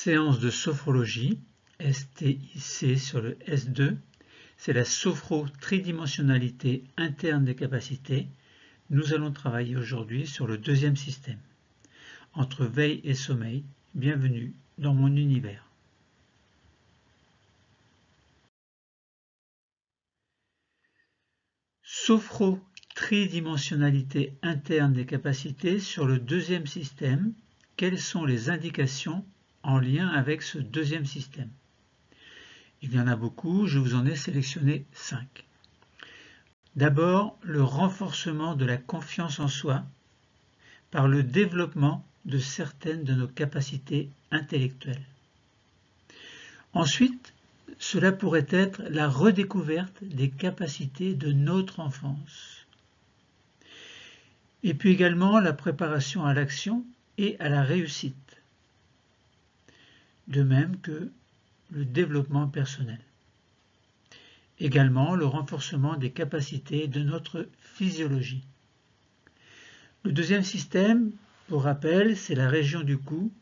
Séance de sophrologie, STIC sur le S2, c'est la sophro-tridimensionnalité interne des capacités. Nous allons travailler aujourd'hui sur le deuxième système. Entre veille et sommeil, bienvenue dans mon univers. Sophro-tridimensionnalité interne des capacités sur le deuxième système. Quelles sont les indications en lien avec ce deuxième système? Il y en a beaucoup, je vous en ai sélectionné 5. D'abord, le renforcement de la confiance en soi par le développement de certaines de nos capacités intellectuelles. Ensuite, cela pourrait être la redécouverte des capacités de notre enfance. Et puis également la préparation à l'action et à la réussite. De même que le développement personnel. Également le renforcement des capacités de notre physiologie. Le deuxième système, pour rappel, c'est la région du cou,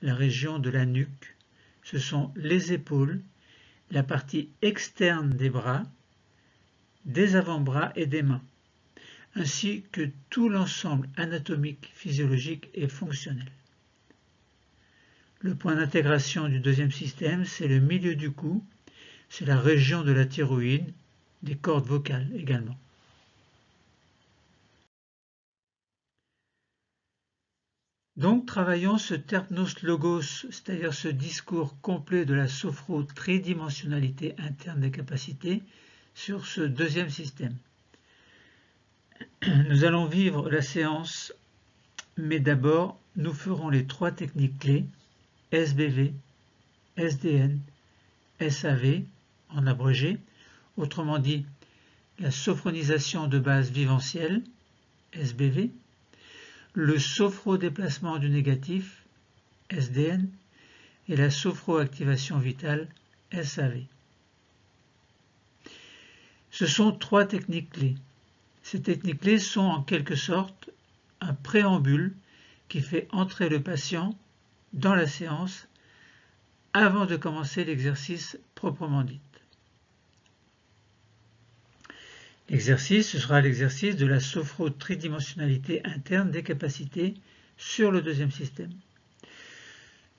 la région de la nuque. Ce sont les épaules, la partie externe des bras, des avant-bras et des mains, ainsi que tout l'ensemble anatomique, physiologique et fonctionnel. Le point d'intégration du deuxième système, c'est le milieu du cou, c'est la région de la thyroïde, des cordes vocales également. Donc travaillons ce terpnos logos, c'est-à-dire ce discours complet de la sophro-tridimensionnalité interne des capacités sur ce deuxième système. Nous allons vivre la séance, mais d'abord nous ferons les 3 techniques clés, SBV, SDN, SAV, en abrégé, autrement dit la sophronisation de base viventielle, SBV, le sophro-déplacement du négatif, SDN, et la sophro-activation vitale, SAV. Ce sont 3 techniques clés. Ces techniques clés sont en quelque sorte un préambule qui fait entrer le patient dans la séance avant de commencer l'exercice proprement dit. L'exercice, ce sera l'exercice de la sophro-tridimensionnalité interne des capacités sur le deuxième système.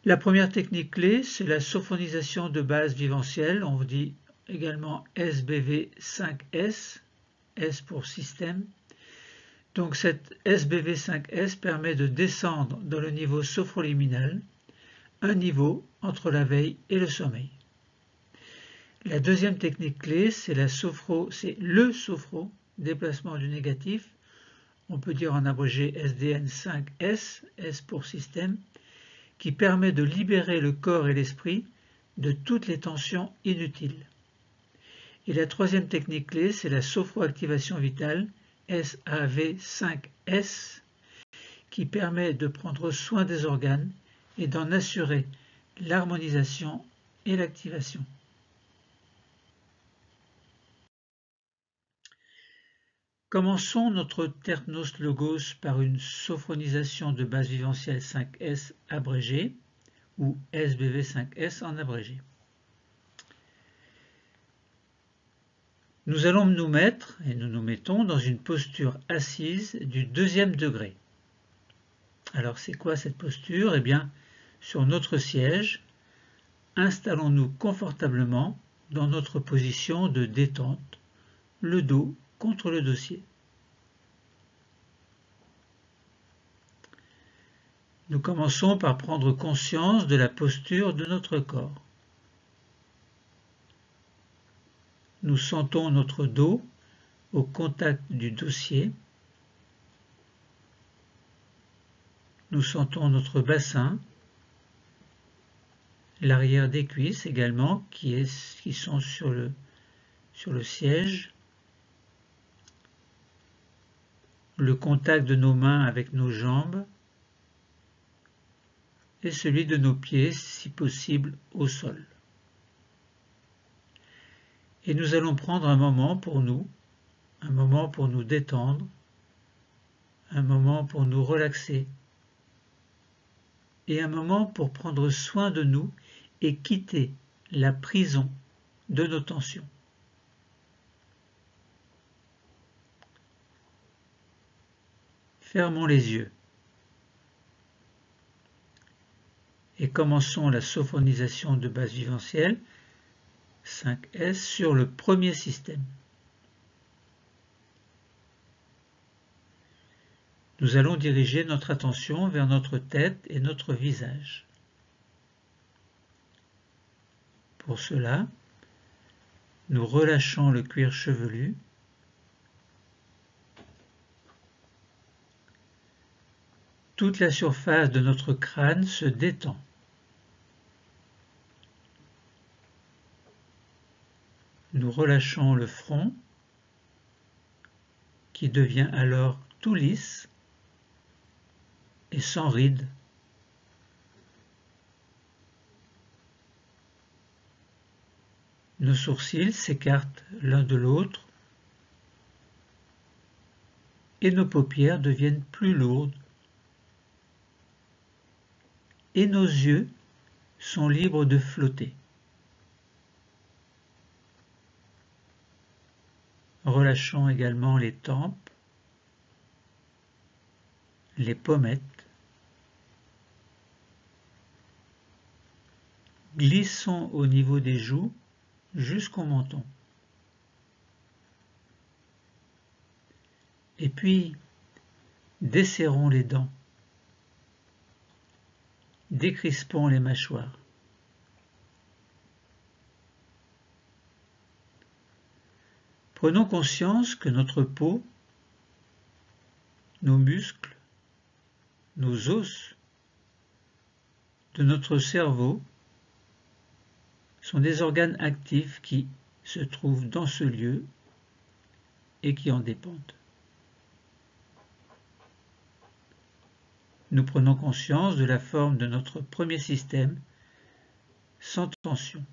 La première technique clé, c'est la sophronisation de base viventielle. On dit également SBV5S, S pour système. Donc cette SBV5S permet de descendre dans le niveau sophroliminal, un niveau entre la veille et le sommeil. La deuxième technique clé, c'est le sophro, déplacement du négatif. On peut dire en abrégé SDN5S, S pour système, qui permet de libérer le corps et l'esprit de toutes les tensions inutiles. Et la troisième technique clé, c'est la sophroactivation vitale, SAV5S, qui permet de prendre soin des organes et d'en assurer l'harmonisation et l'activation. Commençons notre terpnos logos par une sophronisation de base viventielle 5S abrégée ou SBV5S en abrégé. Nous allons nous mettre, et nous nous mettons, dans une posture assise du deuxième degré. Alors c'est quoi cette posture? Eh bien, sur notre siège, installons-nous confortablement dans notre position de détente, le dos contre le dossier. Nous commençons par prendre conscience de la posture de notre corps. Nous sentons notre dos au contact du dossier. Nous sentons notre bassin, l'arrière des cuisses également qui sont sur le siège, le contact de nos mains avec nos jambes et celui de nos pieds, si possible, au sol. Et nous allons prendre un moment pour nous détendre, un moment pour nous relaxer, et un moment pour prendre soin de nous et quitter la prison de nos tensions. Fermons les yeux et commençons la sophonisation de base viventielle 5S sur le premier système. Nous allons diriger notre attention vers notre tête et notre visage. Pour cela, nous relâchons le cuir chevelu, toute la surface de notre crâne se détend. Nous relâchons le front, qui devient alors tout lisse et sans rides. Nos sourcils s'écartent l'un de l'autre et nos paupières deviennent plus lourdes. Et nos yeux sont libres de flotter. Relâchons également les tempes, les pommettes. Glissons au niveau des joues jusqu'au menton. Et puis, desserrons les dents. Décrispons les mâchoires. Prenons conscience que notre peau, nos muscles, nos os, de notre cerveau sont des organes actifs qui se trouvent dans ce lieu et qui en dépendent. Nous prenons conscience de la forme de notre premier système sans tension.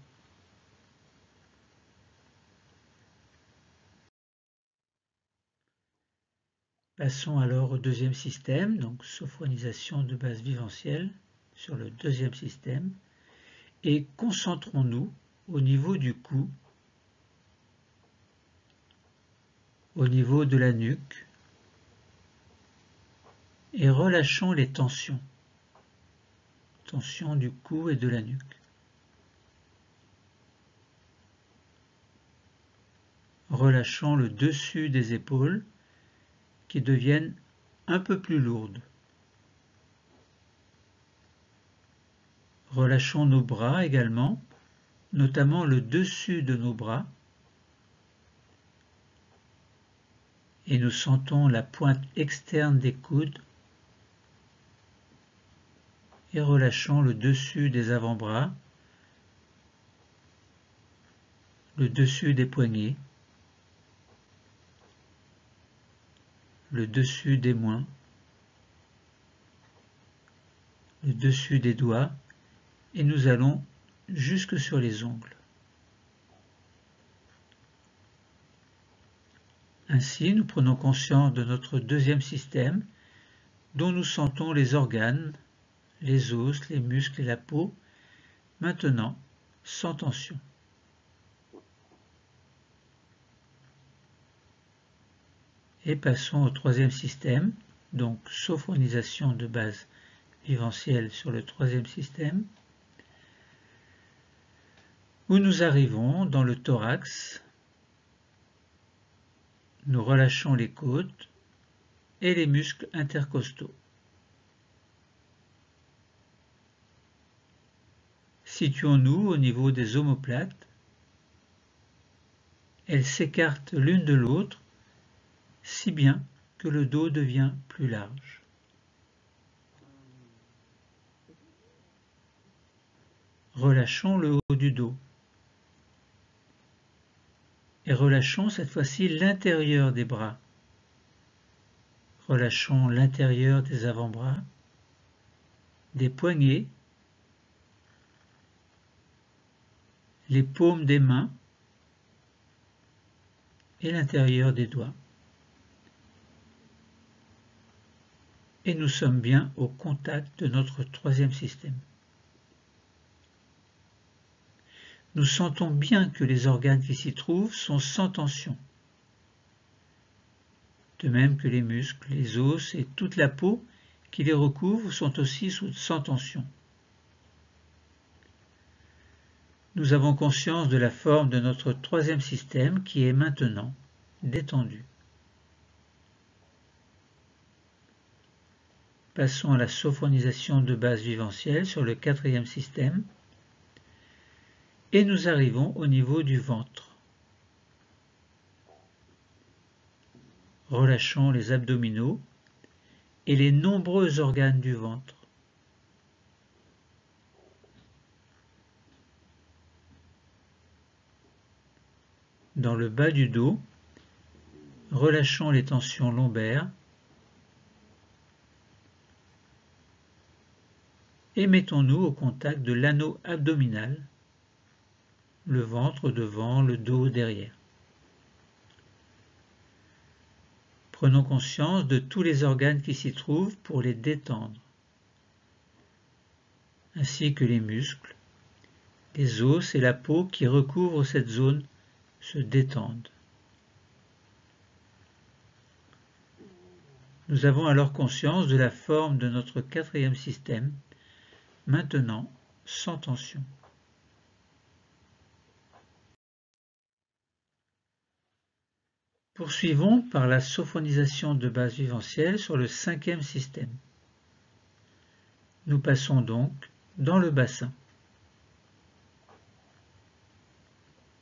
Passons alors au deuxième système, donc sophronisation de base viventielle sur le deuxième système, et concentrons-nous au niveau du cou, au niveau de la nuque, et relâchons les tensions du cou et de la nuque. Relâchons le dessus des épaules qui deviennent un peu plus lourdes. Relâchons nos bras également, notamment le dessus de nos bras, et nous sentons la pointe externe des coudes, et relâchons le dessus des avant-bras, le dessus des poignets, le dessus des mains, le dessus des doigts, et nous allons jusque sur les ongles. Ainsi, nous prenons conscience de notre deuxième système, dont nous sentons les organes, les os, les muscles et la peau, maintenant sans tension. Et passons au troisième système, donc sophronisation de base viventielle sur le troisième système, où nous arrivons dans le thorax. Nous relâchons les côtes et les muscles intercostaux. Situons-nous au niveau des omoplates. Elles s'écartent l'une de l'autre, si bien que le dos devient plus large. Relâchons le haut du dos. Et relâchons cette fois-ci l'intérieur des bras. Relâchons l'intérieur des avant-bras, des poignets, les paumes des mains et l'intérieur des doigts. et nous sommes bien au contact de notre troisième système. Nous sentons bien que les organes qui s'y trouvent sont sans tension, de même que les muscles, les os et toute la peau qui les recouvrent sont aussi sans tension. Nous avons conscience de la forme de notre troisième système qui est maintenant détendu. Passons à la sophronisation de base viventielle sur le quatrième système et nous arrivons au niveau du ventre. Relâchons les abdominaux et les nombreux organes du ventre. Dans le bas du dos, relâchons les tensions lombaires et mettons-nous au contact de l'anneau abdominal, le ventre devant, le dos derrière. Prenons conscience de tous les organes qui s'y trouvent pour les détendre, ainsi que les muscles, les os et la peau qui recouvrent cette zone se détendent. Nous avons alors conscience de la forme de notre quatrième système, maintenant sans tension. Poursuivons par la sophonisation de base viventielle sur le cinquième système. Nous passons donc dans le bassin.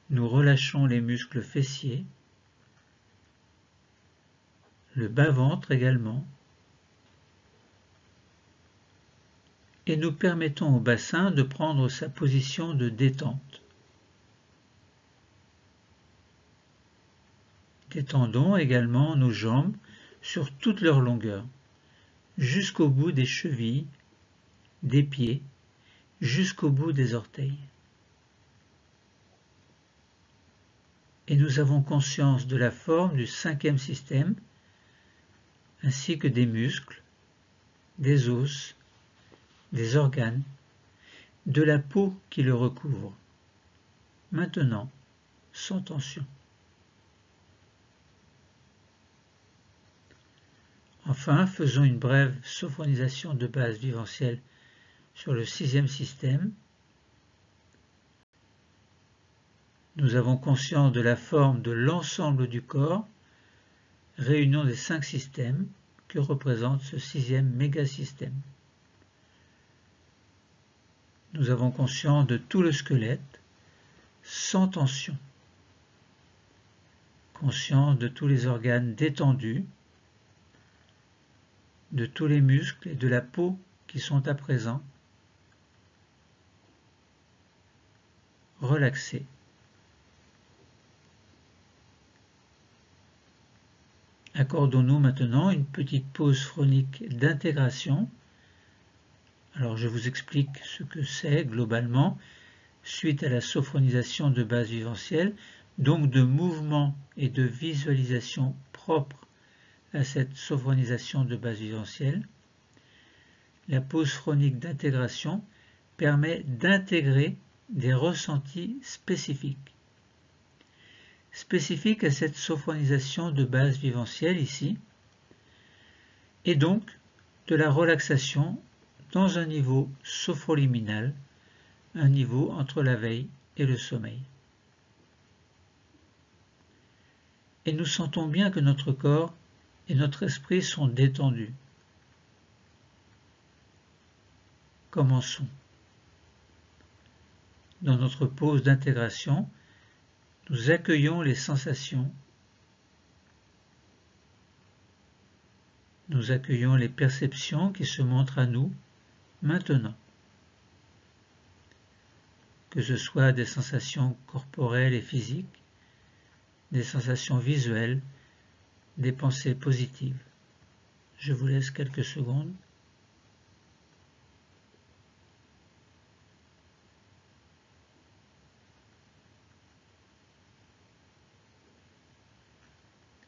Nous relâchons les muscles fessiers, le bas-ventre également, et nous permettons au bassin de prendre sa position de détente. Détendons également nos jambes sur toute leur longueur, jusqu'au bout des chevilles, des pieds, jusqu'au bout des orteils. Et nous avons conscience de la forme du cinquième système, ainsi que des muscles, des os, des organes, de la peau qui le recouvre. Maintenant, sans tension. Enfin, faisons une brève sophronisation de base viventielle sur le sixième système. Nous avons conscience de la forme de l'ensemble du corps, réunion des 5 systèmes que représente ce sixième mégasystème. Nous avons conscience de tout le squelette, sans tension. Conscience de tous les organes détendus, de tous les muscles et de la peau qui sont à présent relaxés. Accordons-nous maintenant une petite pause phronique d'intégration. Alors je vous explique ce que c'est globalement suite à la sophronisation de base viventielle, donc de mouvements et de visualisation propres à cette sophronisation de base viventielle. La pause phronique d'intégration permet d'intégrer des ressentis spécifiques à cette sophronisation de base viventielle ici, et donc de la relaxation dans un niveau sophroliminal, un niveau entre la veille et le sommeil. Et nous sentons bien que notre corps et notre esprit sont détendus. Commençons. Dans notre pause d'intégration, nous accueillons les sensations, nous accueillons les perceptions qui se montrent à nous maintenant. Que ce soit des sensations corporelles et physiques, des sensations visuelles, des pensées positives. Je vous laisse quelques secondes.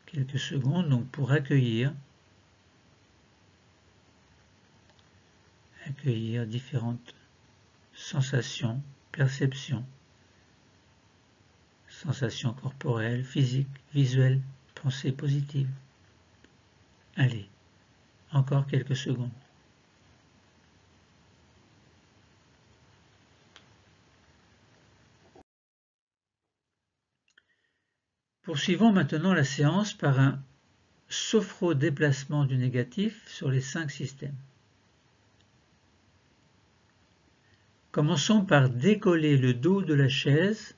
Quelques secondes donc pour accueillir accueillir différentes sensations, perceptions, sensations corporelles, physiques, visuelles, pensées positives. Allez, encore quelques secondes. Poursuivons maintenant la séance par un sophro-déplacement du négatif sur les 5 systèmes. Commençons par décoller le dos de la chaise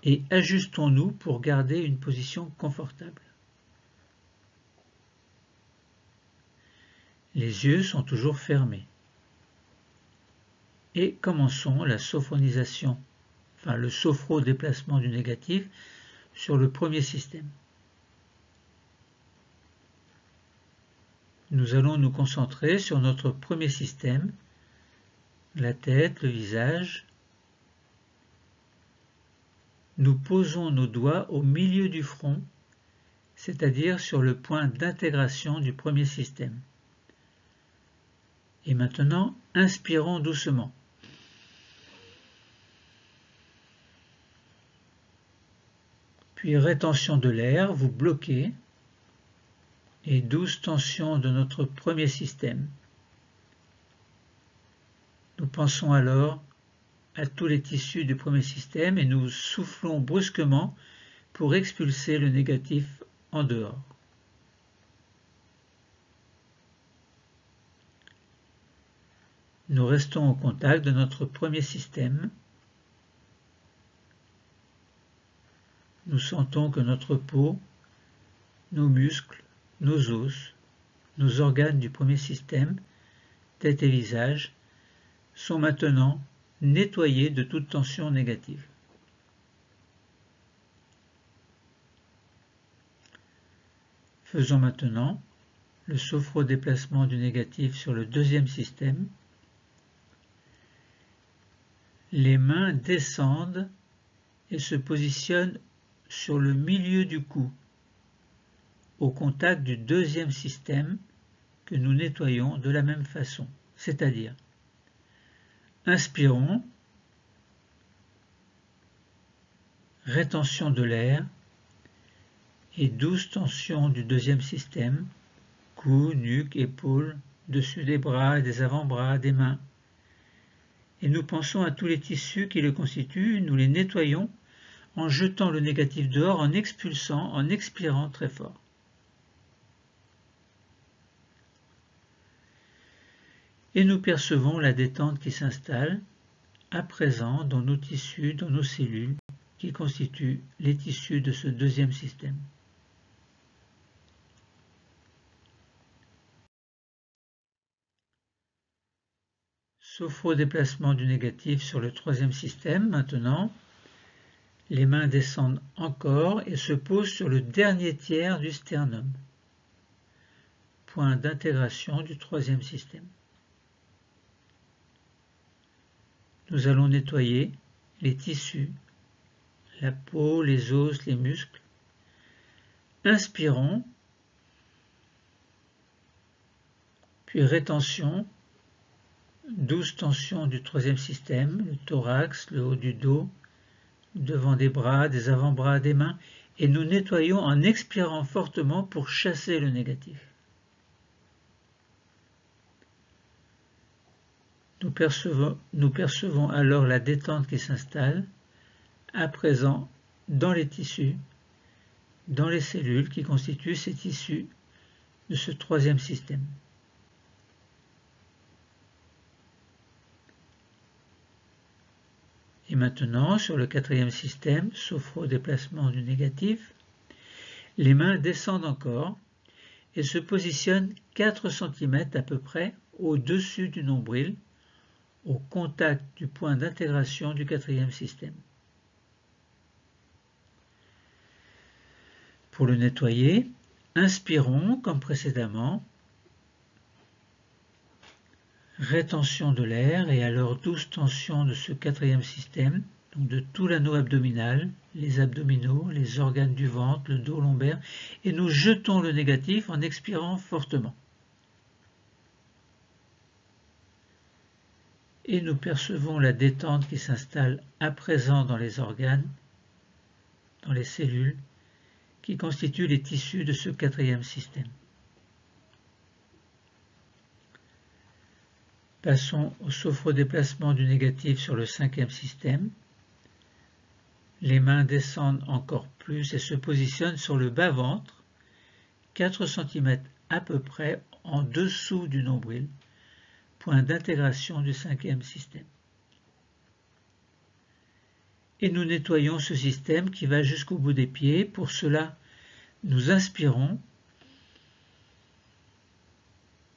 et ajustons-nous pour garder une position confortable. Les yeux sont toujours fermés. Et commençons la sophronisation, enfin le sophro-déplacement du négatif sur le premier système. Nous allons nous concentrer sur notre premier système, la tête, le visage. Nous posons nos doigts au milieu du front, c'est-à-dire sur le point d'intégration du premier système. Et maintenant, inspirons doucement. Puis rétention de l'air, vous bloquez, et douce tension de notre premier système. Nous pensons alors à tous les tissus du premier système et nous soufflons brusquement pour expulser le négatif en dehors. Nous restons au contact de notre premier système. Nous sentons que notre peau, nos muscles, nos os, nos organes du premier système, tête et visage, sont maintenant nettoyés de toute tension négative. Faisons maintenant le sophro-déplacement du négatif sur le deuxième système. Les mains descendent et se positionnent sur le milieu du cou, au contact du deuxième système que nous nettoyons de la même façon, c'est-à-dire inspirons, rétention de l'air et douce tension du deuxième système, cou, nuque, épaules, dessus des bras et des avant-bras, des mains. Et nous pensons à tous les tissus qui le constituent, nous les nettoyons en jetant le négatif dehors, en expulsant, en expirant très fort. Et nous percevons la détente qui s'installe à présent dans nos tissus, dans nos cellules, qui constituent les tissus de ce deuxième système. Sophro-déplacement du négatif sur le troisième système maintenant. Les mains descendent encore et se posent sur le dernier tiers du sternum, point d'intégration du troisième système. Nous allons nettoyer les tissus, la peau, les os, les muscles. Inspirons, puis rétention, douce tension du troisième système, le thorax, le haut du dos, devant des bras, des avant-bras, des mains, et nous nettoyons en expirant fortement pour chasser le négatif. Nous percevons alors la détente qui s'installe, à présent dans les tissus, dans les cellules qui constituent ces tissus de ce troisième système. Et maintenant, sur le quatrième système, sophro-déplacement du négatif, les mains descendent encore et se positionnent 4 cm à peu près au-dessus du nombril, au contact du point d'intégration du quatrième système. Pour le nettoyer, inspirons comme précédemment, rétention de l'air et alors douce tension de ce quatrième système, donc de tout l'anneau abdominal, les abdominaux, les organes du ventre, le dos lombaire, et nous jetons le négatif en expirant fortement. et nous percevons la détente qui s'installe à présent dans les organes, dans les cellules, qui constituent les tissus de ce quatrième système. Passons au sophrodéplacement du négatif sur le cinquième système. Les mains descendent encore plus et se positionnent sur le bas-ventre, 4 cm à peu près en dessous du nombril, point d'intégration du cinquième système. Et nous nettoyons ce système qui va jusqu'au bout des pieds. Pour cela, nous inspirons,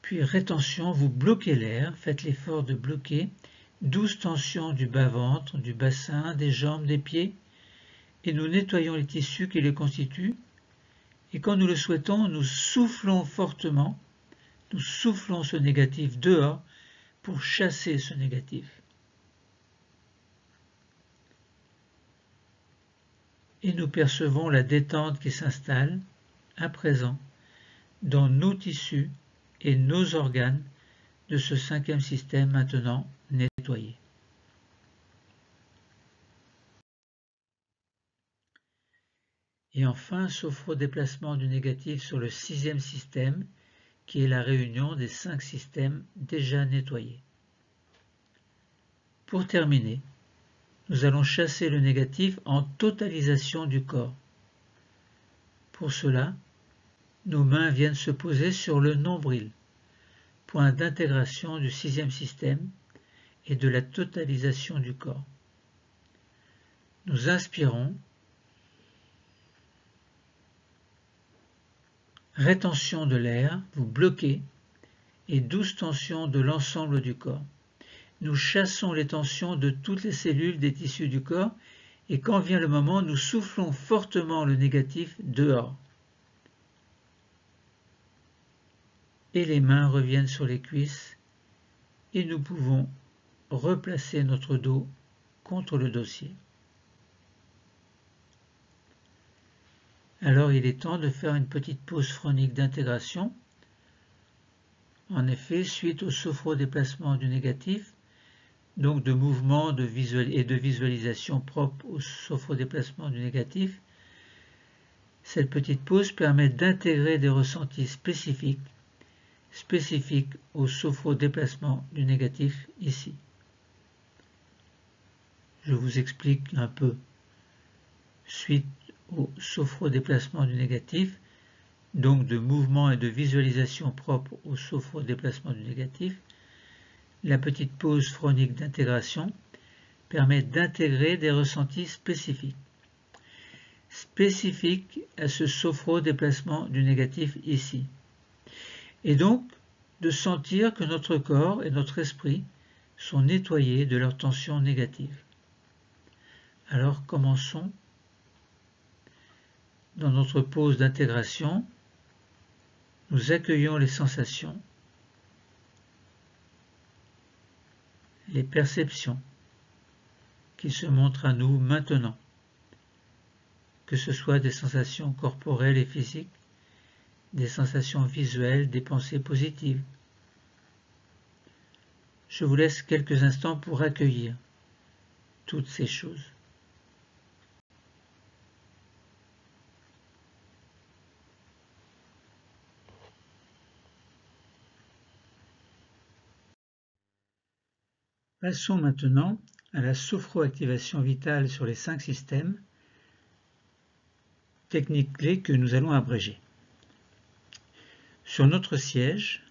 puis rétention, vous bloquez l'air, faites l'effort de bloquer, 12 tensions du bas-ventre, du bassin, des jambes, des pieds, et nous nettoyons les tissus qui les constituent. Et quand nous le souhaitons, nous soufflons fortement, nous soufflons ce négatif dehors pour chasser ce négatif. Et nous percevons la détente qui s'installe à présent dans nos tissus et nos organes de ce cinquième système maintenant nettoyé. Et enfin, sophrodéplacement du négatif sur le sixième système, qui est la réunion des 5 systèmes déjà nettoyés. Pour terminer, nous allons chasser le négatif en totalisation du corps. Pour cela, nos mains viennent se poser sur le nombril, point d'intégration du sixième système et de la totalisation du corps. Nous inspirons, rétention de l'air, vous bloquez, et 12 tensions de l'ensemble du corps. Nous chassons les tensions de toutes les cellules des tissus du corps, et quand vient le moment, nous soufflons fortement le négatif dehors. Et les mains reviennent sur les cuisses, et nous pouvons replacer notre dos contre le dossier. Alors il est temps de faire une petite pause phronique d'intégration. En effet, suite au sophrodéplacement du négatif, donc de mouvement et de visualisation propre au sophrodéplacement du négatif, cette petite pause permet d'intégrer des ressentis spécifiques au sophrodéplacement du négatif ici. Je vous explique un peu. Suite au sophrodéplacement du négatif, donc de mouvement et de visualisation propre au sophrodéplacement du négatif, la petite pause phronique d'intégration permet d'intégrer des ressentis spécifiques à ce sophrodéplacement du négatif ici. Et donc, de sentir que notre corps et notre esprit sont nettoyés de leurs tensions négatives. Alors, commençons. Dans notre pause d'intégration, nous accueillons les sensations, les perceptions qui se montrent à nous maintenant, que ce soit des sensations corporelles et physiques, des sensations visuelles, des pensées positives. Je vous laisse quelques instants pour accueillir toutes ces choses. Passons maintenant à la sophroactivation vitale sur les 5 systèmes, technique clé que nous allons abréger. Sur notre siège,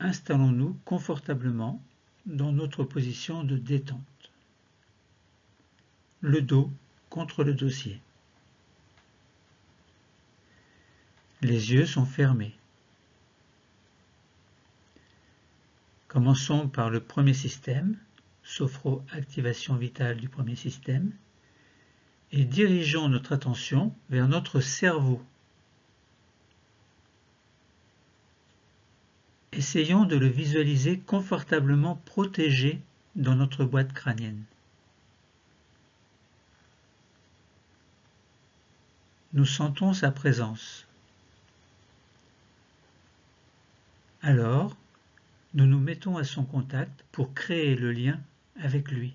installons-nous confortablement dans notre position de détente. Le dos contre le dossier. Les yeux sont fermés. Commençons par le premier système, sophroactivation vitale du premier système, et dirigeons notre attention vers notre cerveau. Essayons de le visualiser confortablement protégé dans notre boîte crânienne. Nous sentons sa présence. Alors, Nous nous mettons à son contact pour créer le lien avec lui.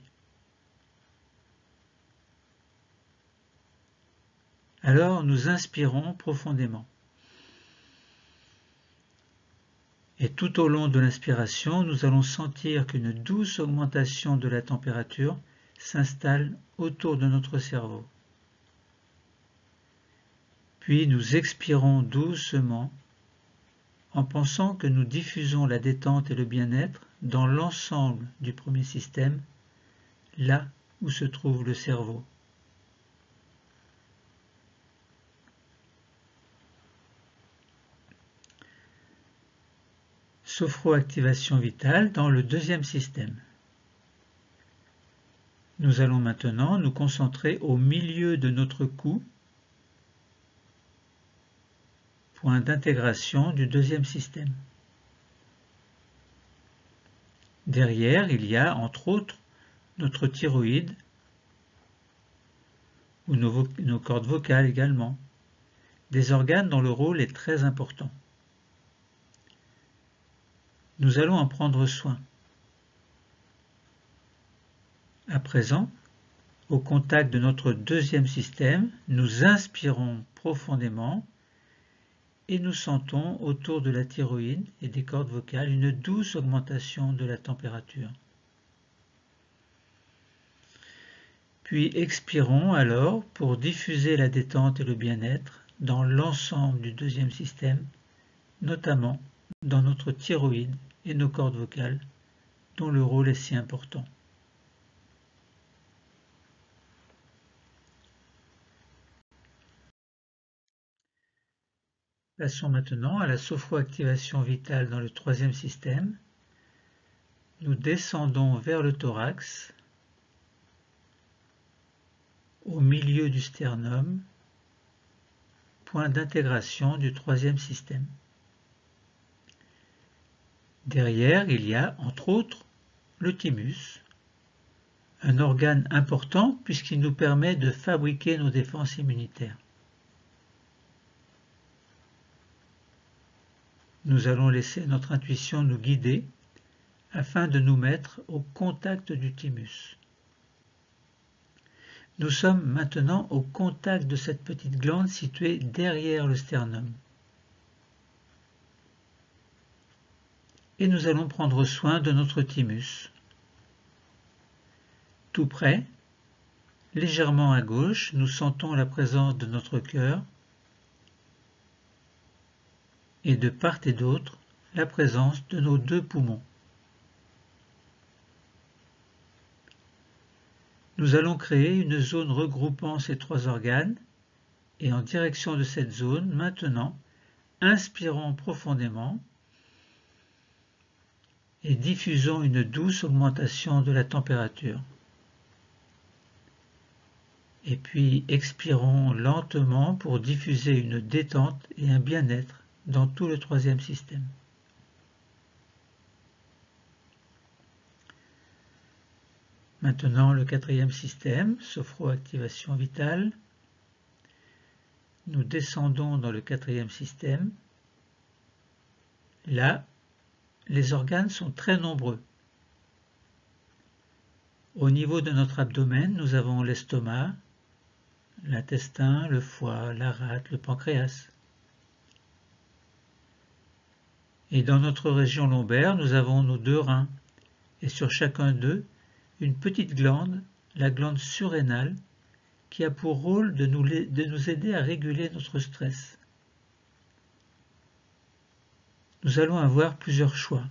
Alors nous inspirons profondément. Et tout au long de l'inspiration, nous allons sentir qu'une douce augmentation de la température s'installe autour de notre cerveau. Puis nous expirons doucement en pensant que nous diffusons la détente et le bien-être dans l'ensemble du premier système, là où se trouve le cerveau. Sophroactivation vitale dans le deuxième système. Nous allons maintenant nous concentrer au milieu de notre cou, point d'intégration du deuxième système. Derrière, il y a, entre autres, notre thyroïde, ou nos cordes vocales également, des organes dont le rôle est très important. Nous allons en prendre soin. À présent, au contact de notre deuxième système, nous inspirons profondément et nous sentons autour de la thyroïde et des cordes vocales une douce augmentation de la température. Puis expirons alors pour diffuser la détente et le bien-être dans l'ensemble du deuxième système, notamment dans notre thyroïde et nos cordes vocales, dont le rôle est si important. Passons maintenant à la sophroactivation vitale dans le troisième système. Nous descendons vers le thorax, au milieu du sternum, point d'intégration du troisième système. Derrière, il y a, entre autres, le thymus, un organe important puisqu'il nous permet de fabriquer nos défenses immunitaires. Nous allons laisser notre intuition nous guider afin de nous mettre au contact du thymus. Nous sommes maintenant au contact de cette petite glande située derrière le sternum. Et nous allons prendre soin de notre thymus. Tout près, légèrement à gauche, nous sentons la présence de notre cœur et de part et d'autre, la présence de nos deux poumons. Nous allons créer une zone regroupant ces trois organes et en direction de cette zone, maintenant, inspirons profondément et diffusons une douce augmentation de la température. Et puis expirons lentement pour diffuser une détente et un bien-être dans tout le troisième système. Maintenant le quatrième système, sophroactivation vitale. Nous descendons dans le quatrième système. Là, les organes sont très nombreux. Au niveau de notre abdomen, nous avons l'estomac, l'intestin, le foie, la rate, le pancréas. Et dans notre région lombaire, nous avons nos deux reins, et sur chacun d'eux, une petite glande, la glande surrénale, qui a pour rôle de nous aider à réguler notre stress. Nous allons avoir plusieurs choix.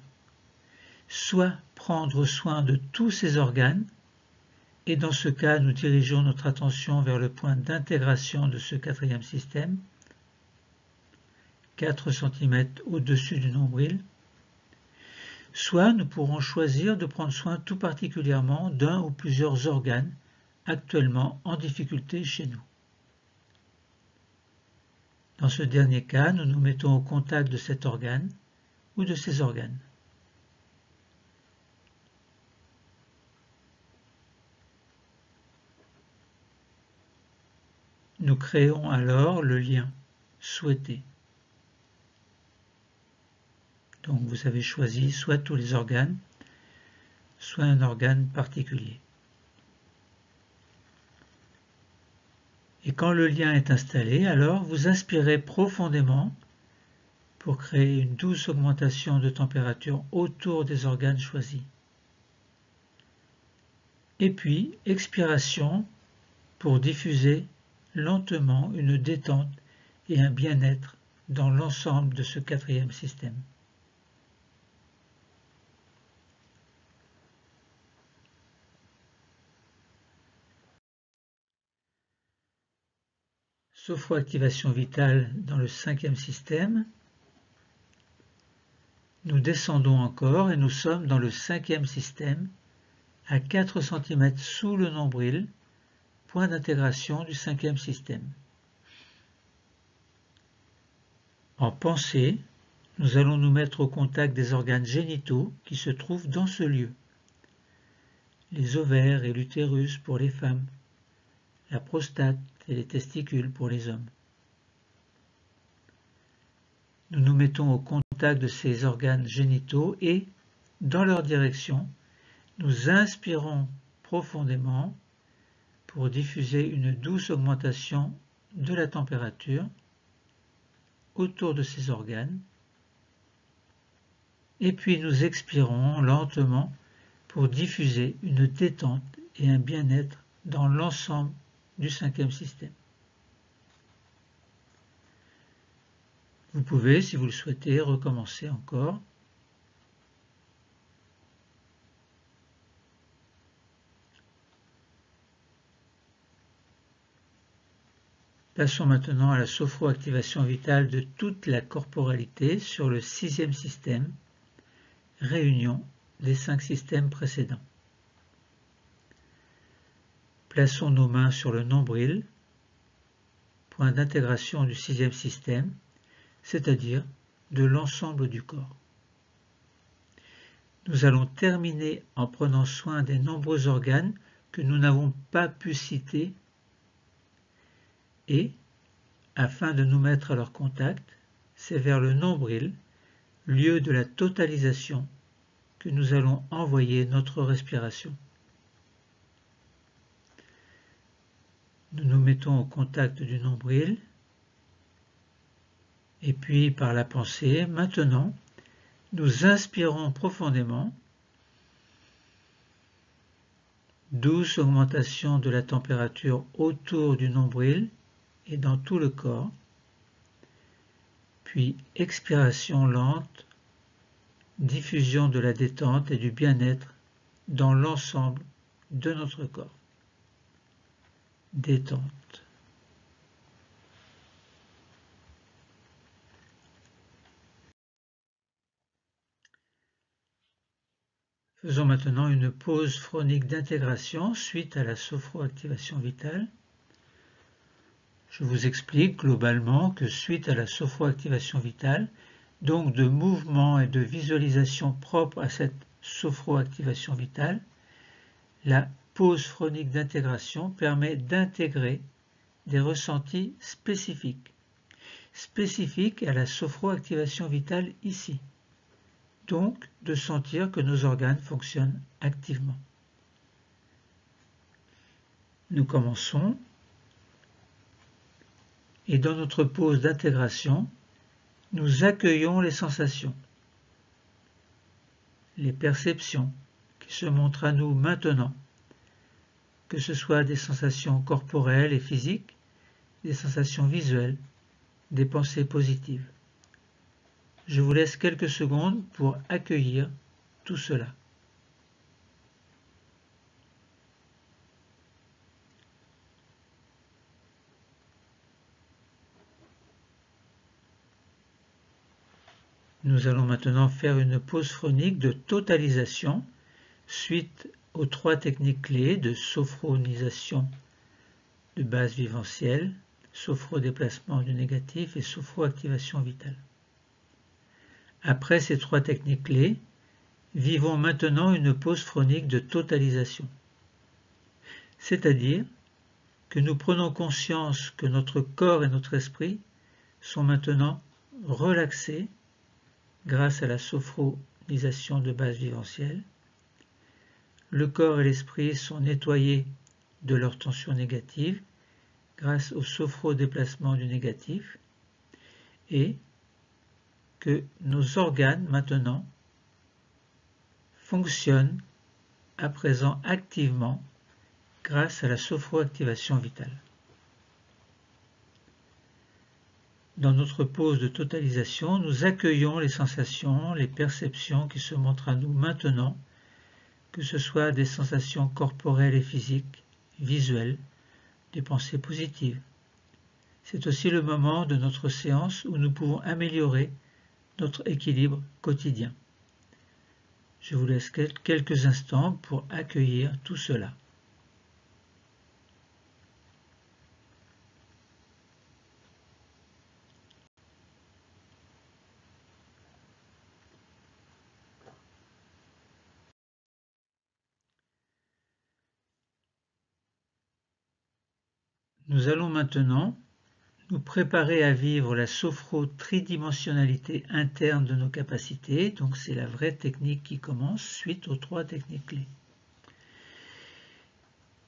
Soit prendre soin de tous ces organes, et dans ce cas, nous dirigeons notre attention vers le point d'intégration de ce quatrième système, 4 cm au-dessus du nombril. Soit nous pourrons choisir de prendre soin tout particulièrement d'un ou plusieurs organes actuellement en difficulté chez nous. Dans ce dernier cas, nous nous mettons au contact de cet organe ou de ces organes. Nous créons alors le lien souhaité. Donc vous avez choisi soit tous les organes, soit un organe particulier. Et quand le lien est installé, alors vous inspirez profondément pour créer une douce augmentation de température autour des organes choisis. Et puis, expiration pour diffuser lentement une détente et un bien-être dans l'ensemble de ce quatrième système. Sophroactivation vitale dans le cinquième système. Nous descendons encore et nous sommes dans le cinquième système, à 4 cm sous le nombril, point d'intégration du cinquième système. En pensée, nous allons nous mettre au contact des organes génitaux qui se trouvent dans ce lieu. Les ovaires et l'utérus pour les femmes, la prostate et les testicules pour les hommes. Nous nous mettons au contact de ces organes génitaux et, dans leur direction, nous inspirons profondément pour diffuser une douce augmentation de la température autour de ces organes. Et puis nous expirons lentement pour diffuser une détente et un bien-être dans l'ensemble du cinquième système. Vous pouvez, si vous le souhaitez, recommencer encore. Passons maintenant à la sophroactivation vitale de toute la corporalité sur le sixième système, réunion des 5 systèmes précédents. Plaçons nos mains sur le nombril, point d'intégration du sixième système, c'est-à-dire de l'ensemble du corps. Nous allons terminer en prenant soin des nombreux organes que nous n'avons pas pu citer et, afin de nous mettre à leur contact, c'est vers le nombril, lieu de la totalisation, que nous allons envoyer notre respiration. Nous nous mettons au contact du nombril et puis par la pensée, maintenant, nous inspirons profondément, douce augmentation de la température autour du nombril et dans tout le corps, puis expiration lente, diffusion de la détente et du bien-être dans l'ensemble de notre corps. Détente. Faisons maintenant une pause phronique d'intégration suite à la sophroactivation vitale. Je vous explique globalement que suite à la sophroactivation vitale, donc de mouvements et de visualisation propres à cette sophroactivation vitale, la pause phronique d'intégration permet d'intégrer des ressentis spécifiques à la sophroactivation vitale ici, donc de sentir que nos organes fonctionnent activement. Nous commençons et dans notre pause d'intégration, nous accueillons les sensations, les perceptions qui se montrent à nous maintenant, que ce soit des sensations corporelles et physiques, des sensations visuelles, des pensées positives. Je vous laisse quelques secondes pour accueillir tout cela. Nous allons maintenant faire une pause phronique de totalisation suite aux 3 techniques clés de sophronisation de base viventielle, sophrodéplacement du négatif et sophroactivation vitale. Après ces 3 techniques clés, vivons maintenant une pause phronique de totalisation. C'est-à-dire que nous prenons conscience que notre corps et notre esprit sont maintenant relaxés grâce à la sophronisation de base viventielle. Le corps et l'esprit sont nettoyés de leur tension négative grâce au sophrodéplacement du négatif, et que nos organes maintenant fonctionnent à présent activement grâce à la sophroactivation vitale. Dans notre pause de totalisation, nous accueillons les sensations, les perceptions qui se montrent à nous maintenant, que ce soit des sensations corporelles et physiques, visuelles, des pensées positives. C'est aussi le moment de notre séance où nous pouvons améliorer notre équilibre quotidien. Je vous laisse quelques instants pour accueillir tout cela. Nous allons maintenant nous préparer à vivre la sophro-tridimensionnalité interne de nos capacités. Donc c'est la vraie technique qui commence suite aux 3 techniques clés.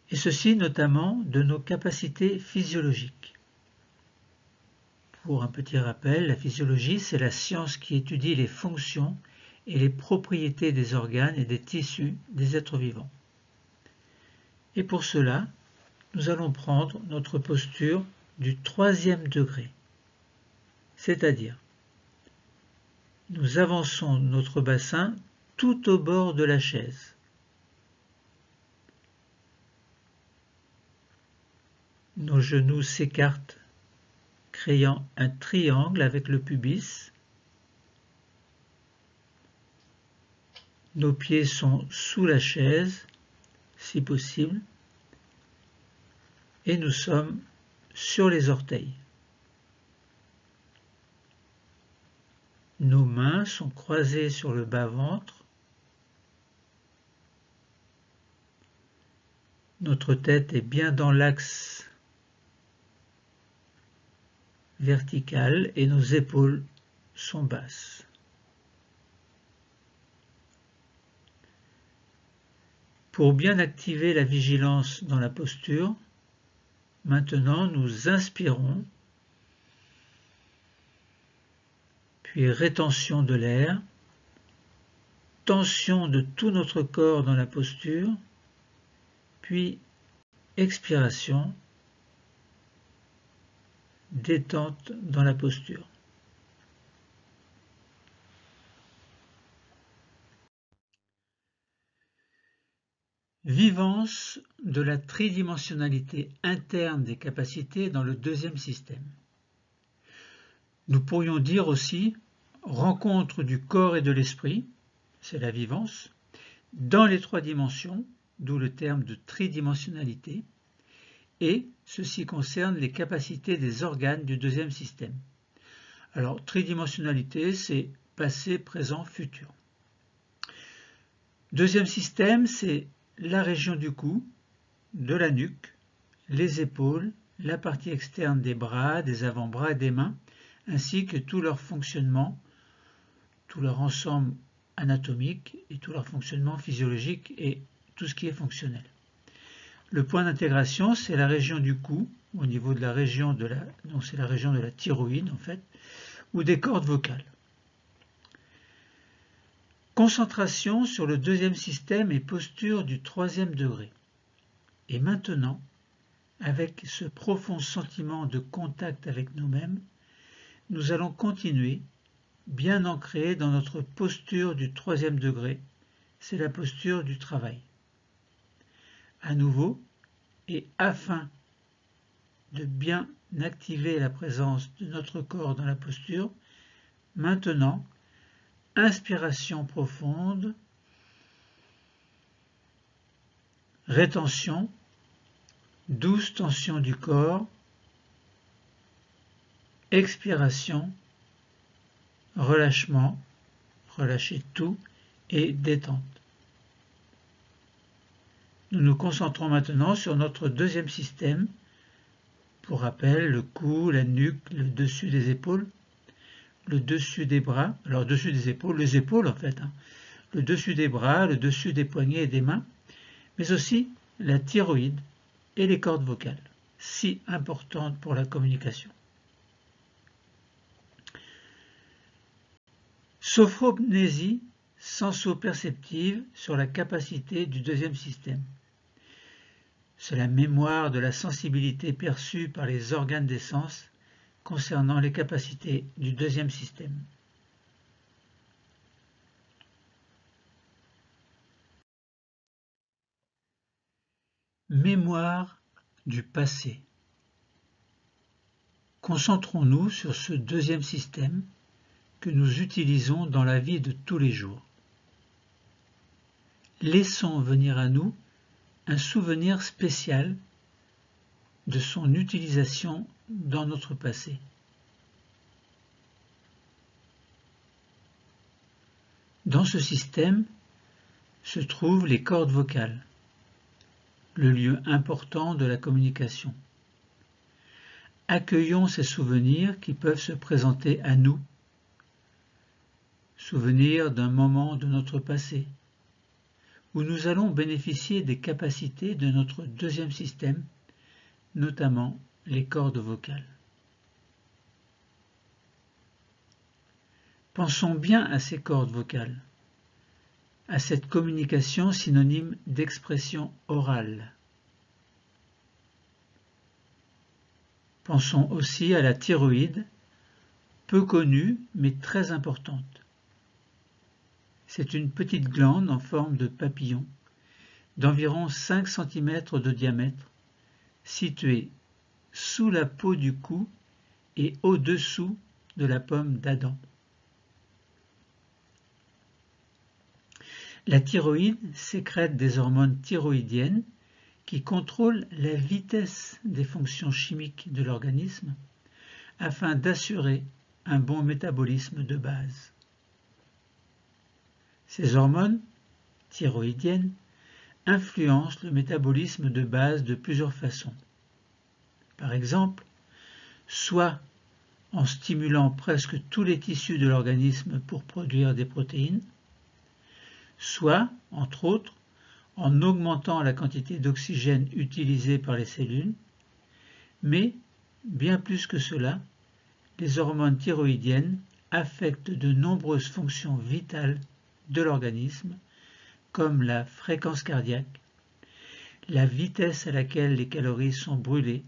Et ceci notamment de nos capacités physiologiques. Pour un petit rappel, la physiologie, c'est la science qui étudie les fonctions et les propriétés des organes et des tissus des êtres vivants. Et pour cela, nous allons prendre notre posture du 3e degré, c'est-à-dire nous avançons notre bassin tout au bord de la chaise. Nos genoux s'écartent, créant un triangle avec le pubis. Nos pieds sont sous la chaise, si possible, et nous sommes sur les orteils. Nos mains sont croisées sur le bas-ventre. Notre tête est bien dans l'axe vertical et nos épaules sont basses. Pour bien activer la vigilance dans la posture, maintenant nous inspirons, puis rétention de l'air, tension de tout notre corps dans la posture, puis expiration, détente dans la posture. Vivance de la tridimensionnalité interne des capacités dans le 2e système. Nous pourrions dire aussi rencontre du corps et de l'esprit, c'est la vivance, dans les 3 dimensions, d'où le terme de tridimensionnalité, et ceci concerne les capacités des organes du 2e système. Alors, tridimensionnalité, c'est passé, présent, futur. 2e système, c'est la région du cou, de la nuque, les épaules, la partie externe des bras, des avant-bras et des mains, ainsi que tout leur fonctionnement, tout leur ensemble anatomique et tout leur fonctionnement physiologique et tout ce qui est fonctionnel. Le point d'intégration, c'est la région du cou, au niveau de la région de la, donc c'est la région de la thyroïde en fait, ou des cordes vocales. Concentration sur le 2e système et posture du 3e degré. Et maintenant, avec ce profond sentiment de contact avec nous-mêmes, nous allons continuer, bien ancrés dans notre posture du 3e degré, c'est la posture du travail. À nouveau, et afin de bien activer la présence de notre corps dans la posture, maintenant, inspiration profonde, rétention, douce tension du corps, expiration, relâchement, relâchez tout et détente. Nous nous concentrons maintenant sur notre 2e système. Pour rappel, le cou, la nuque, le dessus des épaules. le dessus des bras, alors dessus des épaules, les épaules en fait, le dessus des bras, le dessus des poignets et des mains, mais aussi la thyroïde et les cordes vocales, si importantes pour la communication. Sophrognésie senso-perceptive sur la capacité du deuxième système. C'est la mémoire de la sensibilité perçue par les organes des sens concernant les capacités du deuxième système. Mémoire du passé. Concentrons-nous sur ce deuxième système que nous utilisons dans la vie de tous les jours. Laissons venir à nous un souvenir spécial de son utilisation dans notre passé. Dans ce système se trouvent les cordes vocales, le lieu important de la communication. Accueillons ces souvenirs qui peuvent se présenter à nous. Souvenirs d'un moment de notre passé, où nous allons bénéficier des capacités de notre deuxième système, notamment les cordes vocales. Pensons bien à ces cordes vocales, à cette communication synonyme d'expression orale. Pensons aussi à la thyroïde, peu connue mais très importante. C'est une petite glande en forme de papillon, d'environ 5 cm de diamètre, située sous la peau du cou et au-dessous de la pomme d'Adam. La thyroïde sécrète des hormones thyroïdiennes qui contrôlent la vitesse des fonctions chimiques de l'organisme afin d'assurer un bon métabolisme de base. Ces hormones thyroïdiennes influencent le métabolisme de base de plusieurs façons. Par exemple, soit en stimulant presque tous les tissus de l'organisme pour produire des protéines, soit, entre autres, en augmentant la quantité d'oxygène utilisée par les cellules, mais, bien plus que cela, les hormones thyroïdiennes affectent de nombreuses fonctions vitales de l'organisme, comme la fréquence cardiaque, la vitesse à laquelle les calories sont brûlées,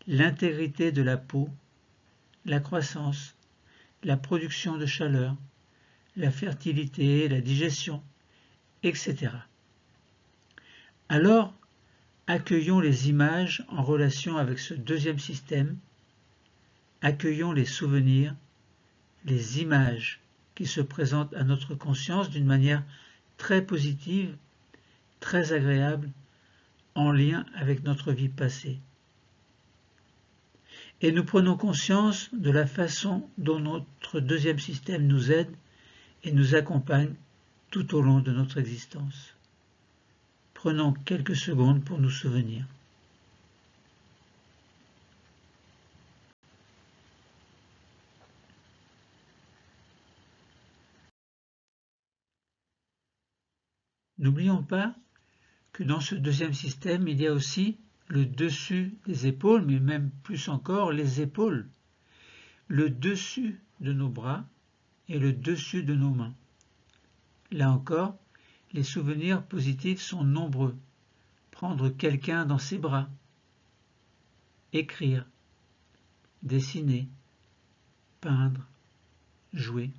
l'intégrité de la peau, la croissance, la production de chaleur, la fertilité, la digestion, etc. Alors, accueillons les images en relation avec ce deuxième système, accueillons les souvenirs, les images qui se présentent à notre conscience d'une manière très positive, très agréable, en lien avec notre vie passée. Et nous prenons conscience de la façon dont notre deuxième système nous aide et nous accompagne tout au long de notre existence. Prenons quelques secondes pour nous souvenir. N'oublions pas que dans ce deuxième système, il y a aussi le dessus des épaules, mais même plus encore les épaules, le dessus de nos bras et le dessus de nos mains. Là encore, les souvenirs positifs sont nombreux. Prendre quelqu'un dans ses bras, écrire, dessiner, peindre, jouer,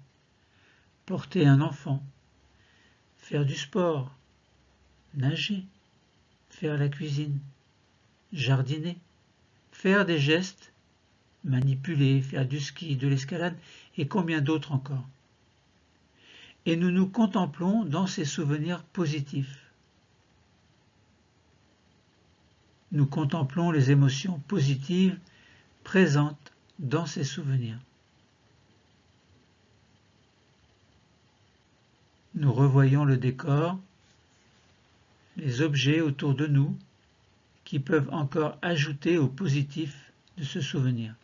porter un enfant, faire du sport, nager, faire la cuisine, jardiner, faire des gestes, manipuler, faire du ski, de l'escalade et combien d'autres encore. Et nous nous contemplons dans ces souvenirs positifs. Nous contemplons les émotions positives présentes dans ces souvenirs. Nous revoyons le décor, les objets autour de nous qui peuvent encore ajouter au positif de ce souvenir.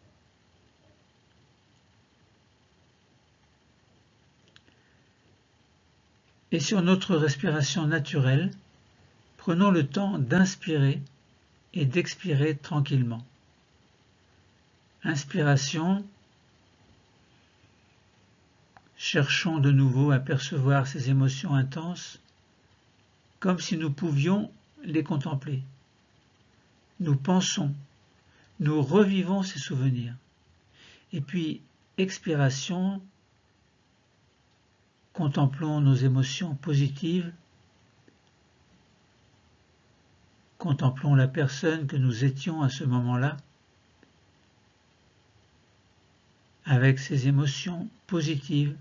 Et sur notre respiration naturelle, prenons le temps d'inspirer et d'expirer tranquillement. Inspiration, cherchons de nouveau à percevoir ces émotions intenses comme si nous pouvions les contempler. Nous pensons, nous revivons ces souvenirs. Et puis, expiration, contemplons nos émotions positives, contemplons la personne que nous étions à ce moment-là, avec ses émotions positives,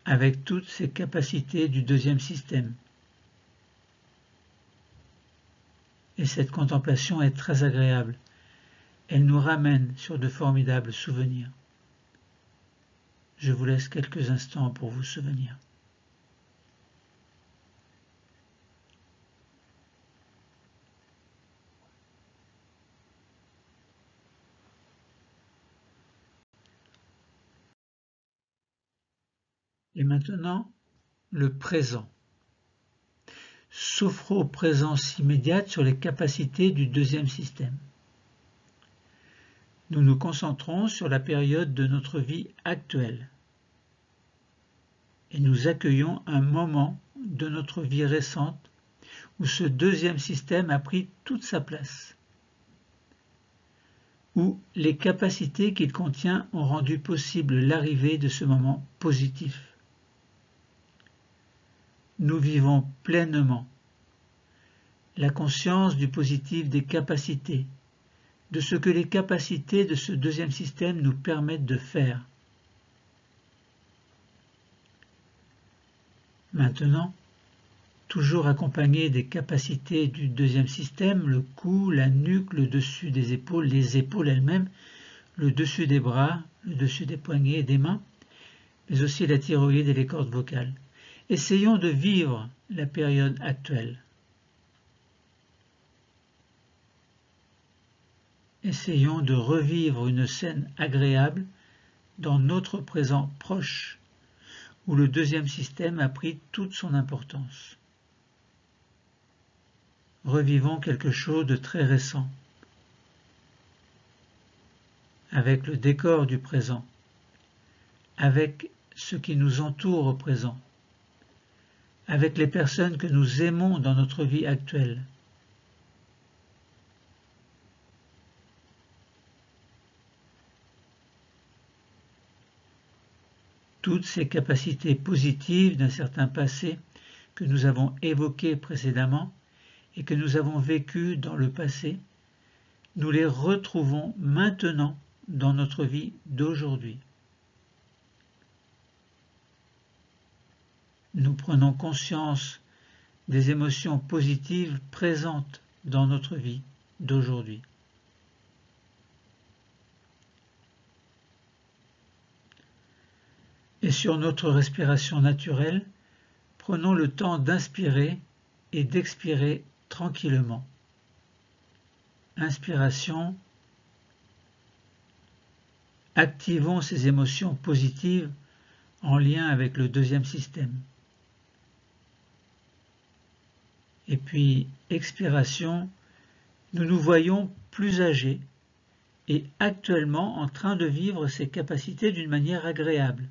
avec toutes ses capacités du deuxième système. Et cette contemplation est très agréable. Elle nous ramène sur de formidables souvenirs. Je vous laisse quelques instants pour vous souvenir. Et maintenant, le présent. Sophro-présence immédiate sur les capacités du deuxième système. Nous nous concentrons sur la période de notre vie actuelle et nous accueillons un moment de notre vie récente où ce deuxième système a pris toute sa place, où les capacités qu'il contient ont rendu possible l'arrivée de ce moment positif. Nous vivons pleinement la conscience du positif des capacités, de ce que les capacités de ce deuxième système nous permettent de faire. Maintenant, toujours accompagné des capacités du deuxième système, le cou, la nuque, le dessus des épaules, les épaules elles-mêmes, le dessus des bras, le dessus des poignets et des mains, mais aussi la thyroïde et les cordes vocales. Essayons de vivre la période actuelle. Essayons de revivre une scène agréable dans notre présent proche, où le deuxième système a pris toute son importance. Revivons quelque chose de très récent, avec le décor du présent, avec ce qui nous entoure au présent, avec les personnes que nous aimons dans notre vie actuelle. Toutes ces capacités positives d'un certain passé que nous avons évoquées précédemment et que nous avons vécues dans le passé, nous les retrouvons maintenant dans notre vie d'aujourd'hui. Nous prenons conscience des émotions positives présentes dans notre vie d'aujourd'hui. Et sur notre respiration naturelle, prenons le temps d'inspirer et d'expirer tranquillement. Inspiration, activons ces émotions positives en lien avec le deuxième système. Et puis, expiration, nous nous voyons plus âgés et actuellement en train de vivre ces capacités d'une manière agréable.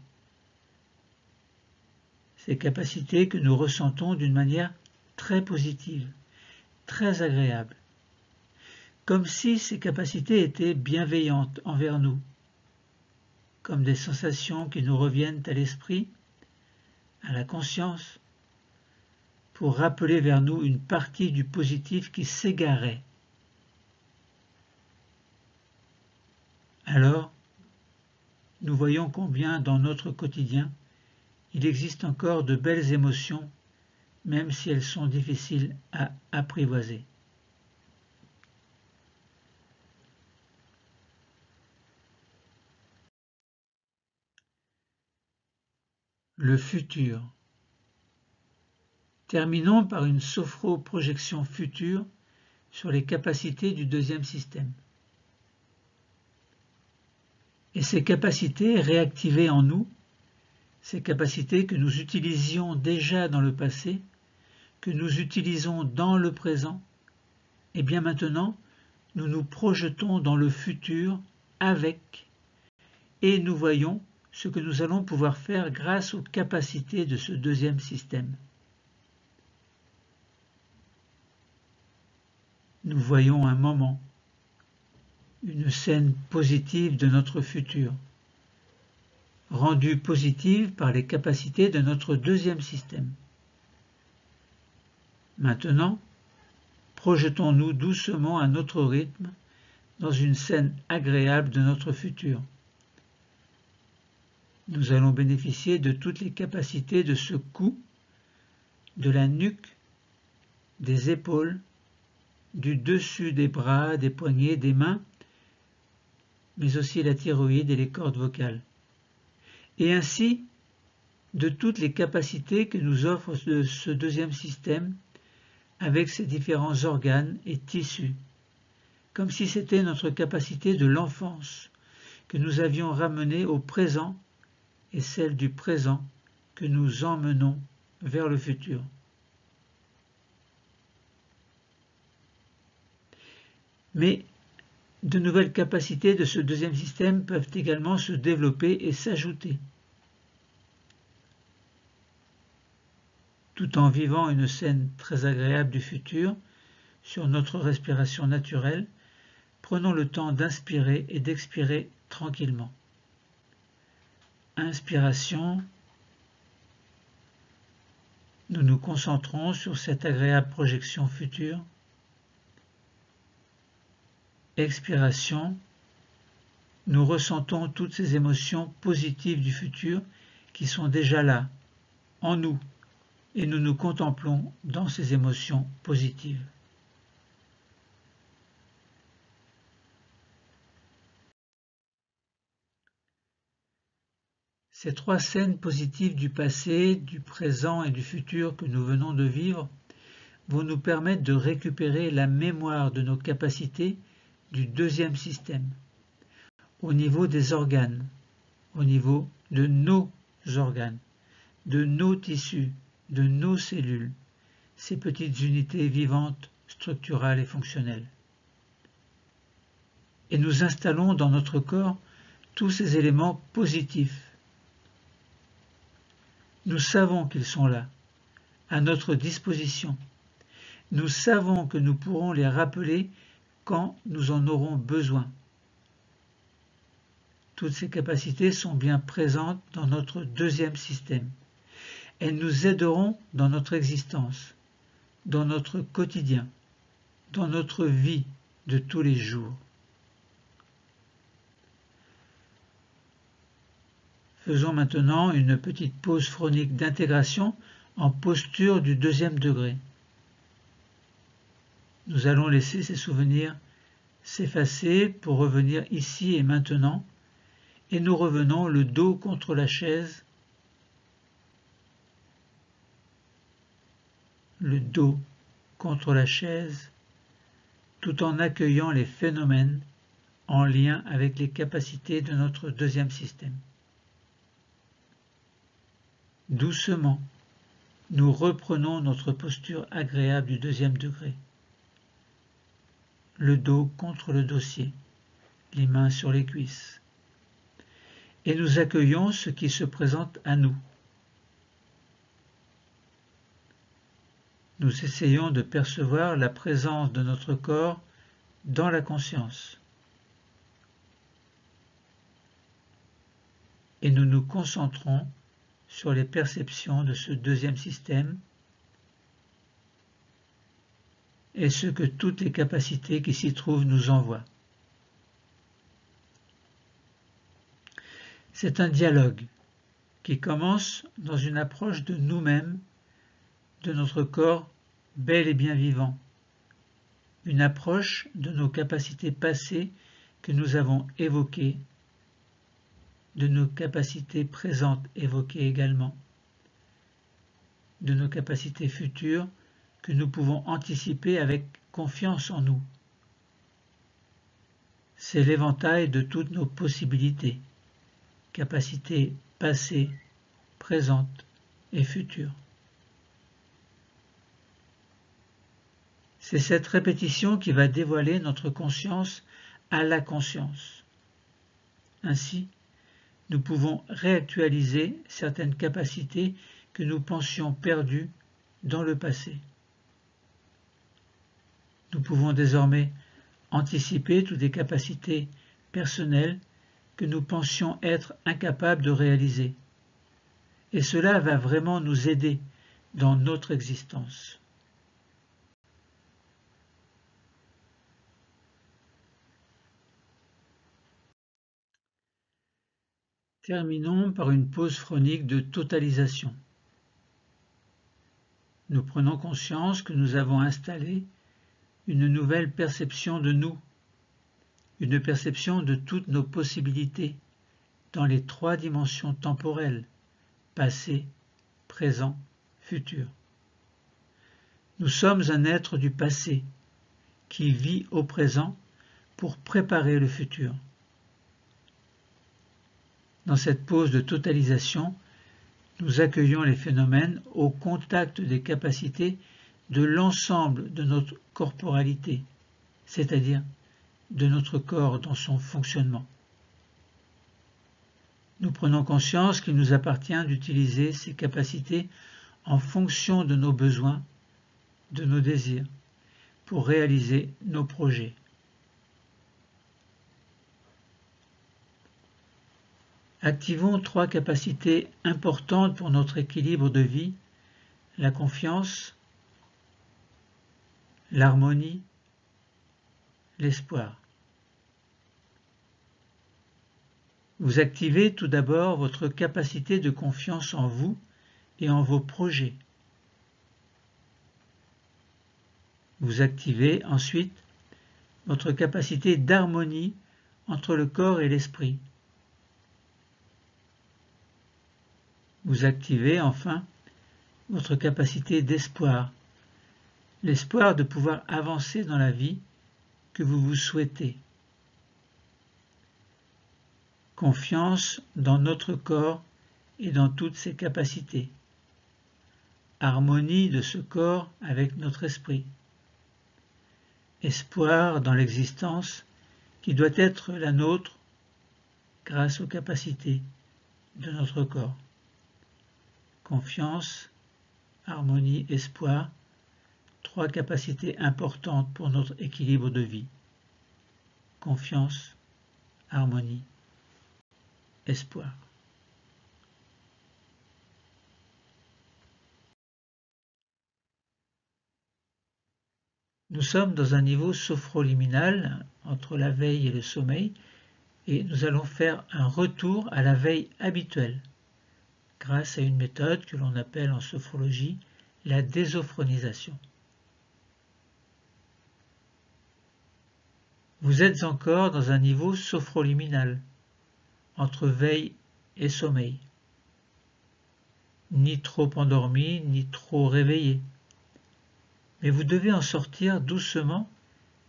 Ces capacités que nous ressentons d'une manière très positive, très agréable. Comme si ces capacités étaient bienveillantes envers nous, comme des sensations qui nous reviennent à l'esprit, à la conscience, pour rappeler vers nous une partie du positif qui s'égarait. Alors, nous voyons combien dans notre quotidien, il existe encore de belles émotions, même si elles sont difficiles à apprivoiser. Le futur. Terminons par une sophro-projection future sur les capacités du deuxième système. Et ces capacités réactivées en nous, ces capacités que nous utilisions déjà dans le passé, que nous utilisons dans le présent, et bien maintenant, nous nous projetons dans le futur avec, et nous voyons ce que nous allons pouvoir faire grâce aux capacités de ce deuxième système. Nous voyons un moment, une scène positive de notre futur, rendue positive par les capacités de notre deuxième système. Maintenant, projetons-nous doucement à notre rythme dans une scène agréable de notre futur. Nous allons bénéficier de toutes les capacités de ce cou, de la nuque, des épaules, du dessus des bras, des poignets, des mains, mais aussi la thyroïde et les cordes vocales. Et ainsi, de toutes les capacités que nous offre ce deuxième système avec ses différents organes et tissus, comme si c'était notre capacité de l'enfance que nous avions ramenée au présent et celle du présent que nous emmenons vers le futur. Mais de nouvelles capacités de ce deuxième système peuvent également se développer et s'ajouter. Tout en vivant une scène très agréable du futur sur notre respiration naturelle, prenons le temps d'inspirer et d'expirer tranquillement. Inspiration, nous nous concentrons sur cette agréable projection future. Expiration, nous ressentons toutes ces émotions positives du futur qui sont déjà là, en nous, et nous nous contemplons dans ces émotions positives. Ces trois scènes positives du passé, du présent et du futur que nous venons de vivre vont nous permettre de récupérer la mémoire de nos capacités du deuxième système, au niveau des organes, au niveau de nos organes, de nos tissus, de nos cellules, ces petites unités vivantes, structurales et fonctionnelles. Et nous installons dans notre corps tous ces éléments positifs. Nous savons qu'ils sont là, à notre disposition. Nous savons que nous pourrons les rappeler quand nous en aurons besoin. Toutes ces capacités sont bien présentes dans notre deuxième système. Elles nous aideront dans notre existence, dans notre quotidien, dans notre vie de tous les jours. Faisons maintenant une petite pause phronique d'intégration en posture du deuxième degré. Nous allons laisser ces souvenirs s'effacer pour revenir ici et maintenant, et nous revenons le dos contre la chaise, le dos contre la chaise, tout en accueillant les phénomènes en lien avec les capacités de notre deuxième système. Doucement, nous reprenons notre posture agréable du deuxième degré. Le dos contre le dossier, les mains sur les cuisses. Et nous accueillons ce qui se présente à nous. Nous essayons de percevoir la présence de notre corps dans la conscience. Et nous nous concentrons sur les perceptions de ce deuxième système et ce que toutes les capacités qui s'y trouvent nous envoient. C'est un dialogue qui commence dans une approche de nous-mêmes, de notre corps bel et bien vivant, une approche de nos capacités passées que nous avons évoquées, de nos capacités présentes évoquées également, de nos capacités futures que nous pouvons anticiper avec confiance en nous. C'est l'éventail de toutes nos possibilités, capacités passées, présente et future. C'est cette répétition qui va dévoiler notre conscience à la conscience. Ainsi, nous pouvons réactualiser certaines capacités que nous pensions perdues dans le passé. Nous pouvons désormais anticiper toutes les capacités personnelles que nous pensions être incapables de réaliser. Et cela va vraiment nous aider dans notre existence. Terminons par une pause chronique de totalisation. Nous prenons conscience que nous avons installé une nouvelle perception de nous, une perception de toutes nos possibilités dans les 3 dimensions temporelles, passé, présent, futur. Nous sommes un être du passé qui vit au présent pour préparer le futur. Dans cette pause de totalisation, nous accueillons les phénomènes au contact des capacités de l'ensemble de notre corporalité, c'est-à-dire de notre corps dans son fonctionnement. Nous prenons conscience qu'il nous appartient d'utiliser ces capacités en fonction de nos besoins, de nos désirs, pour réaliser nos projets. Activons 3 capacités importantes pour notre équilibre de vie, la confiance, l'harmonie, l'espoir. Vous activez tout d'abord votre capacité de confiance en vous et en vos projets. Vous activez ensuite votre capacité d'harmonie entre le corps et l'esprit. Vous activez enfin votre capacité d'espoir, l'espoir de pouvoir avancer dans la vie que vous vous souhaitez. Confiance dans notre corps et dans toutes ses capacités. Harmonie de ce corps avec notre esprit. Espoir dans l'existence qui doit être la nôtre grâce aux capacités de notre corps. Confiance, harmonie, espoir, 3 capacités importantes pour notre équilibre de vie. Confiance, harmonie, espoir. Nous sommes dans un niveau sophroliminal entre la veille et le sommeil et nous allons faire un retour à la veille habituelle grâce à une méthode que l'on appelle en sophrologie la désophronisation. Vous êtes encore dans un niveau sophroliminal entre veille et sommeil, ni trop endormi, ni trop réveillé. Mais vous devez en sortir doucement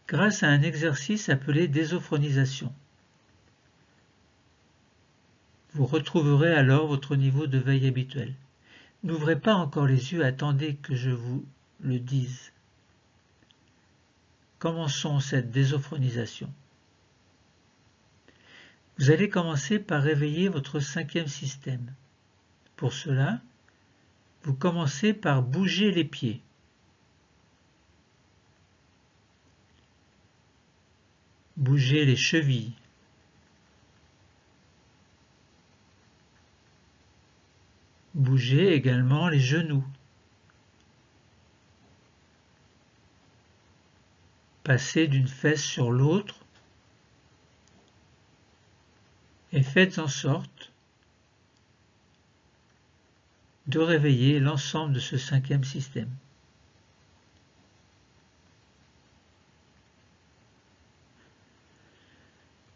grâce à un exercice appelé désophronisation. Vous retrouverez alors votre niveau de veille habituel. N'ouvrez pas encore les yeux, attendez que je vous le dise. Commençons cette désophronisation. Vous allez commencer par réveiller votre 5e système. Pour cela, vous commencez par bouger les pieds. Bougez les chevilles. Bougez également les genoux. Passez d'une fesse sur l'autre et faites en sorte de réveiller l'ensemble de ce 5e système.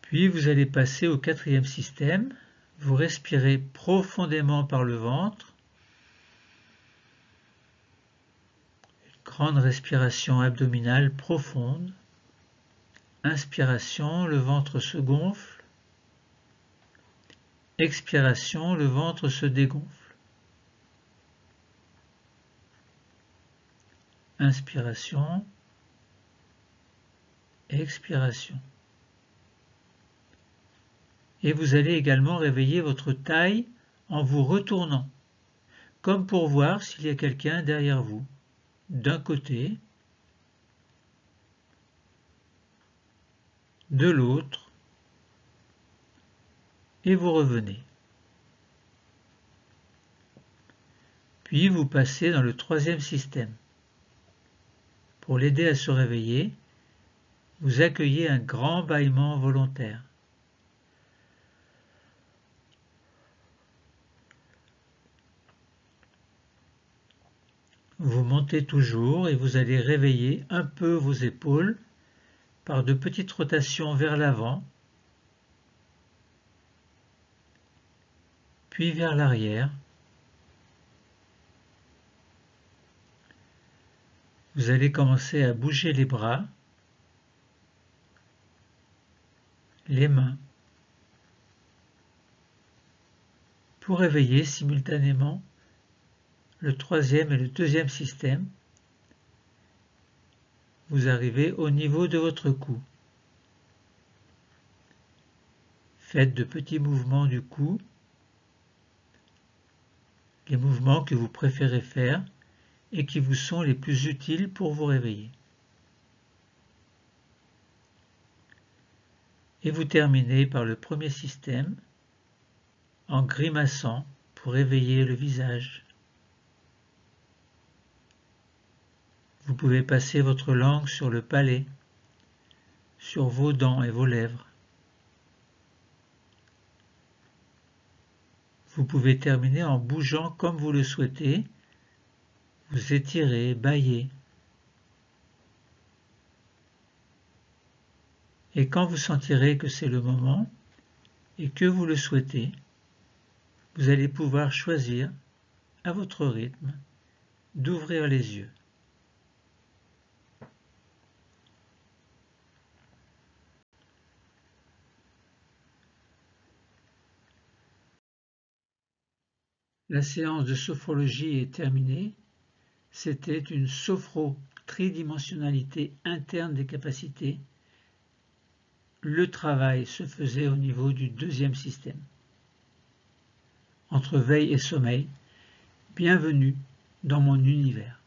Puis vous allez passer au 4e système. Vous respirez profondément par le ventre. Une grande respiration abdominale profonde. Inspiration, le ventre se gonfle. Expiration, le ventre se dégonfle. Inspiration, expiration. Et vous allez également réveiller votre taille en vous retournant, comme pour voir s'il y a quelqu'un derrière vous, d'un côté, de l'autre, et vous revenez. Puis vous passez dans le troisième système. Pour l'aider à se réveiller, vous accueillez un grand bâillement volontaire. Vous montez toujours et vous allez réveiller un peu vos épaules par de petites rotations vers l'avant, puis vers l'arrière. Vous allez commencer à bouger les bras, les mains, pour réveiller simultanément le troisième et le deuxième système. Vous arrivez au niveau de votre cou. Faites de petits mouvements du cou, les mouvements que vous préférez faire et qui vous sont les plus utiles pour vous réveiller. Et vous terminez par le premier système en grimaçant pour réveiller le visage. Vous pouvez passer votre langue sur le palais, sur vos dents et vos lèvres. Vous pouvez terminer en bougeant comme vous le souhaitez, vous étirez, bâillez. Et quand vous sentirez que c'est le moment et que vous le souhaitez, vous allez pouvoir choisir, à votre rythme, d'ouvrir les yeux. La séance de sophrologie est terminée. C'était une sophro-tridimensionnalité interne des capacités. Le travail se faisait au niveau du deuxième système. Entre veille et sommeil, bienvenue dans mon univers.